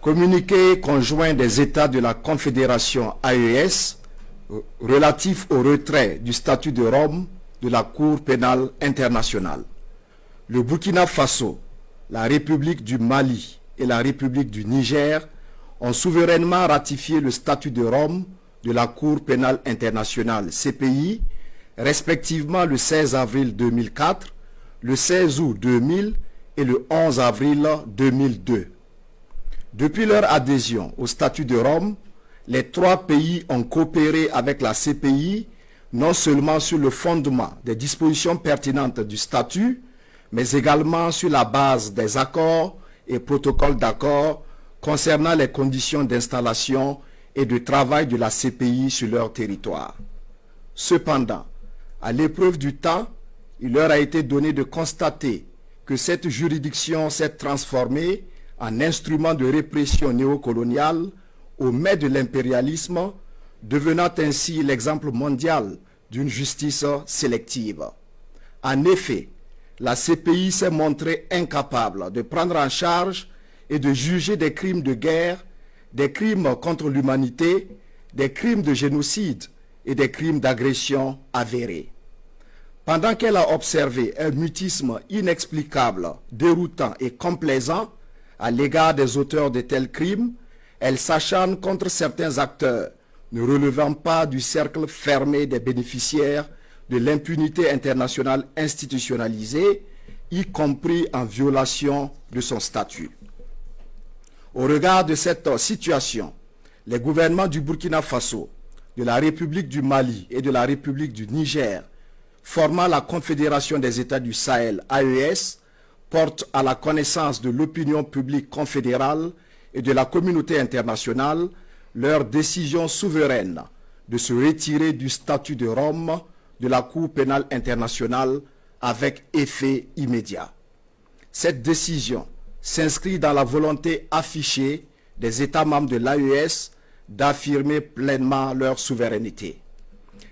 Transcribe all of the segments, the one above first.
Communiqué conjoint des États de la Confédération AES relatif au retrait du statut de Rome de la Cour pénale internationale. Le Burkina Faso, la République du Mali et la République du Niger ont souverainement ratifié le statut de Rome de la Cour pénale internationale CPI, respectivement le 16 avril 2004, le 16 août 2000 et le 11 avril 2002. Depuis leur adhésion au statut de Rome, les trois pays ont coopéré avec la CPI non seulement sur le fondement des dispositions pertinentes du statut, mais également sur la base des accords et protocoles d'accord concernant les conditions d'installation et de travail de la CPI sur leur territoire. Cependant, à l'épreuve du temps, il leur a été donné de constater que cette juridiction s'est transformée en instrument de répression néocoloniale au mai de l'impérialisme, devenant ainsi l'exemple mondial d'une justice sélective. En effet, la CPI s'est montrée incapable de prendre en charge et de juger des crimes de guerre, des crimes contre l'humanité, des crimes de génocide et des crimes d'agression avérés. Pendant qu'elle a observé un mutisme inexplicable, déroutant et complaisant à l'égard des auteurs de tels crimes, elle s'acharne contre certains acteurs ne relevant pas du cercle fermé des bénéficiaires de l'impunité internationale institutionnalisée, y compris en violation de son statut. Au regard de cette situation, les gouvernements du Burkina Faso, de la République du Mali et de la République du Niger, formant la Confédération des États du Sahel, AES, portent à la connaissance de l'opinion publique confédérale et de la communauté internationale leur décision souveraine de se retirer du statut de Rome de la Cour pénale internationale avec effet immédiat. Cette décision s'inscrit dans la volonté affichée des États membres de l'AES d'affirmer pleinement leur souveraineté.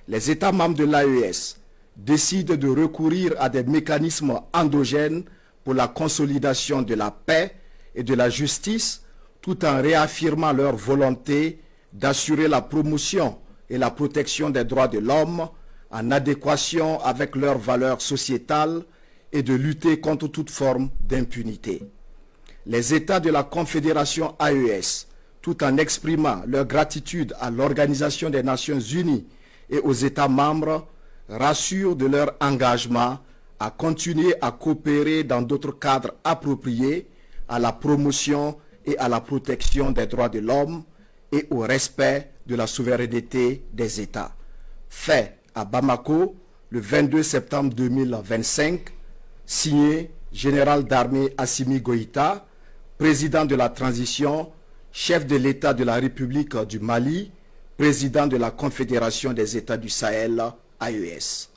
Les États membres de l'AES décident de recourir à des mécanismes endogènes pour la consolidation de la paix et de la justice, tout en réaffirmant leur volonté d'assurer la promotion et la protection des droits de l'homme en adéquation avec leurs valeurs sociétales et de lutter contre toute forme d'impunité. Les États de la Confédération AES, tout en exprimant leur gratitude à l'Organisation des Nations Unies et aux États membres, rassurent de leur engagement à continuer à coopérer dans d'autres cadres appropriés à la promotion et à la protection des droits de l'homme et au respect de la souveraineté des États. Fait à Bamako le 22 septembre 2025, signé Général d'armée Assimi Goïta, président de la transition, chef de l'État de la République du Mali, président de la Confédération des États du Sahel, AES.